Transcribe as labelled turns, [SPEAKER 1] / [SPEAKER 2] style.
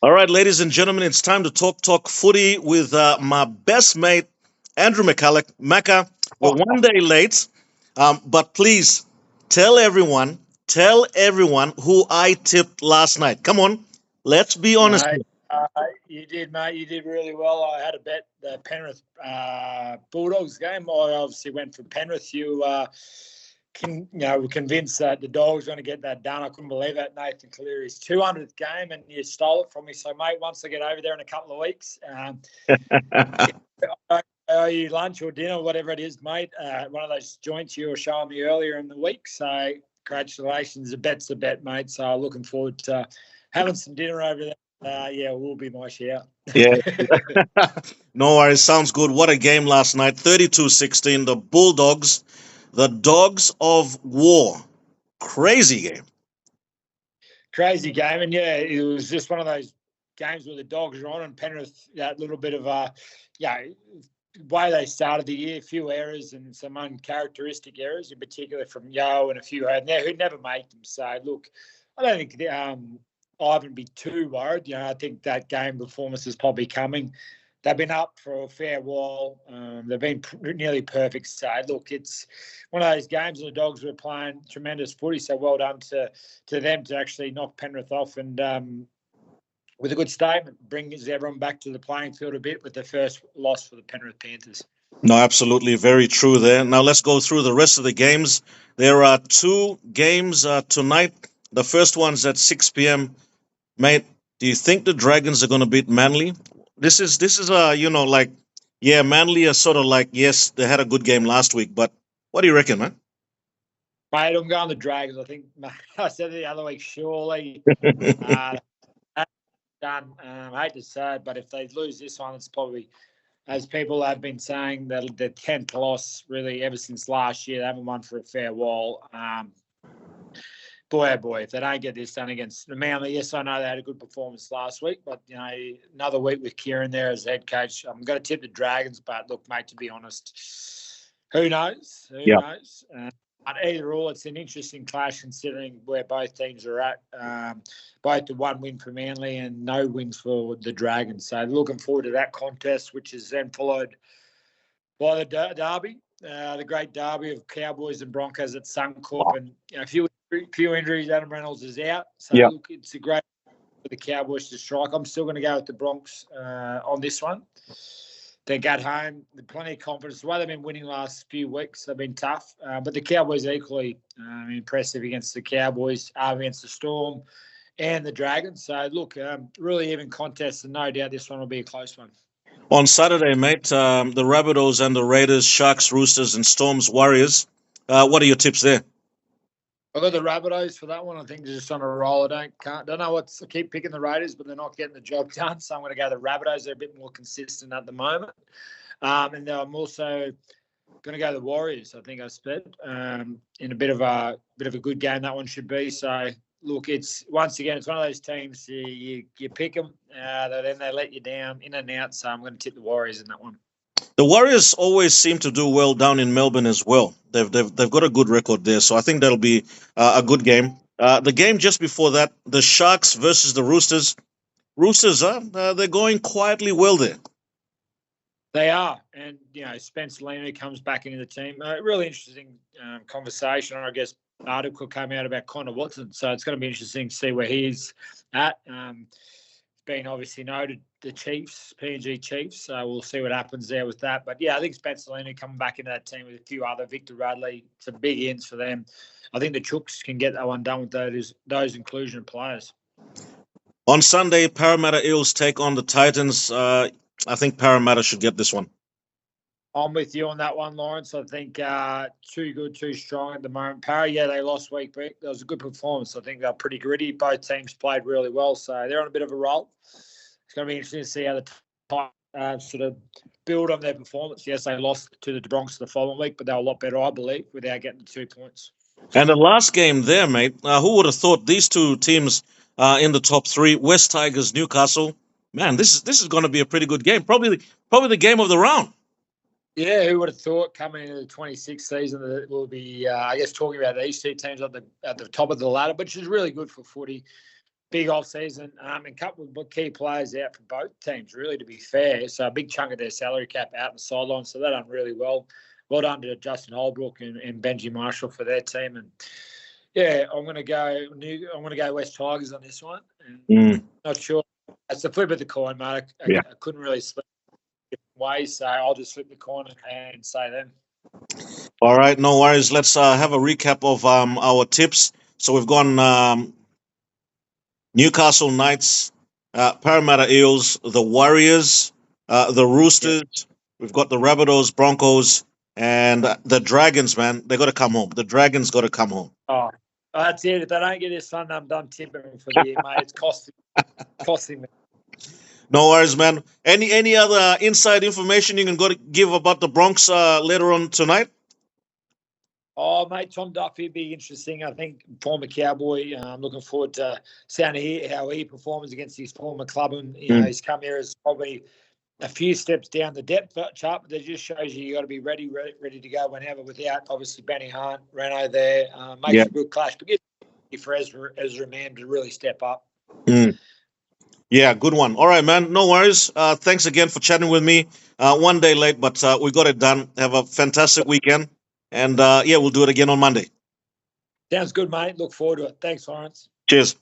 [SPEAKER 1] All right, ladies and gentlemen, it's time to talk footy with my best mate, Andrew McCulloch. Macca, we're one day late, but please tell everyone who I tipped last night. Come on, let's be honest.
[SPEAKER 2] Mate, you did, mate. You did really well. I had a bet the Penrith Bulldogs game. I obviously went for Penrith. You were convinced that the Dogs were going to get that done. I couldn't believe that. Nathan Cleary's 200th game, and you stole it from me. So, mate, once I get over there in a couple of weeks, I owe you lunch or dinner, whatever it is, mate. One of those joints you were showing me earlier in the week. So, congratulations. A bet's a bet, mate. So, looking forward to having some dinner over there. Yeah, will be my share.
[SPEAKER 1] Yeah. No worries. Sounds good. What a game last night. 32-16. The Bulldogs, the Dogs of War. Crazy game.
[SPEAKER 2] Crazy game. And, yeah, it was just one of those games where the Dogs are on and Penrith, that little bit of way they started the year, a few errors and some uncharacteristic errors, in particular from Yo and a few who'd never make them. So, look, I don't think Ivan be too worried. I think that game performance is probably coming. They've been up for a fair while. They've been nearly perfect. So, look, it's one of those games and the Dogs were playing tremendous footy. So, well done to them to actually knock Penrith off and with a good statement, brings everyone back to the playing field a bit with the first loss for the Penrith Panthers.
[SPEAKER 1] No, absolutely. Very true there. Now let's go through the rest of the games. There are two games tonight. The first one's at 6 p.m. Mate, do you think the Dragons are going to beat Manly? This is Manly are sort of like, yes, they had a good game last week, but what do you reckon, man?
[SPEAKER 2] Mate, I'm going the Dragons. I think I said it the other week, surely. Done. I hate to say it, but if they lose this one, it's probably, as people have been saying, the 10th loss really ever since last year. They haven't won for a fair while. Boy, oh boy, if they don't get this done against Manly, yes, I know they had a good performance last week, but, another week with Kieran there as head coach, I'm going to tip the Dragons, but look, mate, to be honest, who knows? Who knows? But either or, it's an interesting clash considering where both teams are at. Both the one win for Manly and no wins for the Dragons. So looking forward to that contest, which is then followed by the derby, the great derby of Cowboys and Broncos at Suncorp. And a few injuries. Adam Reynolds is out. So look, it's a great for the Cowboys to strike. I'm still going to go with the Bronx on this one. They got home, plenty of confidence. The way they've been winning last few weeks, they've been tough. But the Cowboys are equally impressive against the Cowboys, against the Storm and the Dragons. So, look, really even contest, and no doubt this one will be a close one.
[SPEAKER 1] On Saturday, mate, the Rabbitohs and the Raiders, Sharks, Roosters, and Storms, Warriors. What are your tips there?
[SPEAKER 2] I've got the Rabbitohs for that one. I think they're just on a roll. I don't know I keep picking the Raiders, but they're not getting the job done. So I'm going to go the Rabbitohs. They're a bit more consistent at the moment. And I'm also going to go the Warriors. I think I said in a bit of a good game that one should be. So look, it's one of those teams you pick them, then they let you down in and out. So I'm going to tip the Warriors in that one.
[SPEAKER 1] The Warriors always seem to do well down in Melbourne as well. They've got a good record there, so I think that'll be a good game. The game just before that, the Sharks versus the Roosters. Roosters, they're going quietly well there.
[SPEAKER 2] They are, and Spencer Leniu comes back into the team. Really interesting conversation, I guess. Article came out about Connor Watson, so it's going to be interesting to see where he's at. Been obviously noted the Chiefs, PNG Chiefs, so we'll see what happens there with that. But yeah, I think Spencer Leniu coming back into that team with a few other, Victor Radley, some big ends for them. I think the Chooks can get that one done with those inclusion of players.
[SPEAKER 1] On Sunday, Parramatta Eels take on the Titans. I think Parramatta should get this one.
[SPEAKER 2] I'm with you on that one, Lawrence. I think too good, too strong at the moment. They lost week. That was a good performance. I think they're pretty gritty. Both teams played really well, so they're on a bit of a roll. It's going to be interesting to see how the Titans sort of build on their performance. Yes, they lost to the Bronx the following week, but they were a lot better, I believe, without getting the 2 points.
[SPEAKER 1] And the last game there, mate, who would have thought these two teams in the top three, West Tigers, Newcastle, man, this is going to be a pretty good game. Probably the game of the round.
[SPEAKER 2] Yeah, who would have thought coming into the 26th season that we'll be, talking about these two teams at the top of the ladder, which is really good for footy. big off season, and a couple of key players out for both teams, really, to be fair. So a big chunk of their salary cap out on the sideline. So they've done really well. Well done to Justin Holbrook and Benji Marshall for their team. And yeah, I'm going to go West Tigers on this one. And not sure. It's the flip of the coin, mate. I couldn't really slip different ways, so I'll just flip the coin and say them.
[SPEAKER 1] All right, no worries. Let's have a recap of our tips. So we've gone Newcastle Knights, Parramatta Eels, the Warriors, the Roosters. Yeah. We've got the Rabbitohs, Broncos, and the Dragons, man. They got to come home. The Dragons got to come home.
[SPEAKER 2] Oh, that's it. If they don't get this fun, I'm done tipping for the year, mate. It's costing me.
[SPEAKER 1] No worries, man. Any other inside information you can go to give about the Bronx later on tonight?
[SPEAKER 2] Oh, mate, Tom Duffy would be interesting. I think former Cowboy. I'm looking forward to seeing how he performs against his former club. And he's come here as probably a few steps down the depth chart, but that just shows you got to be ready to go whenever. Without obviously Benny Hunt, Reno there, makes a good clash. But for Ezra Mann to really step up.
[SPEAKER 1] Yeah, good one. All right, man. No worries. Thanks again for chatting with me. One day late, but we got it done. Have a fantastic weekend. And we'll do it again on Monday.
[SPEAKER 2] Sounds good, mate. Look forward to it. Thanks, Lawrence.
[SPEAKER 1] Cheers.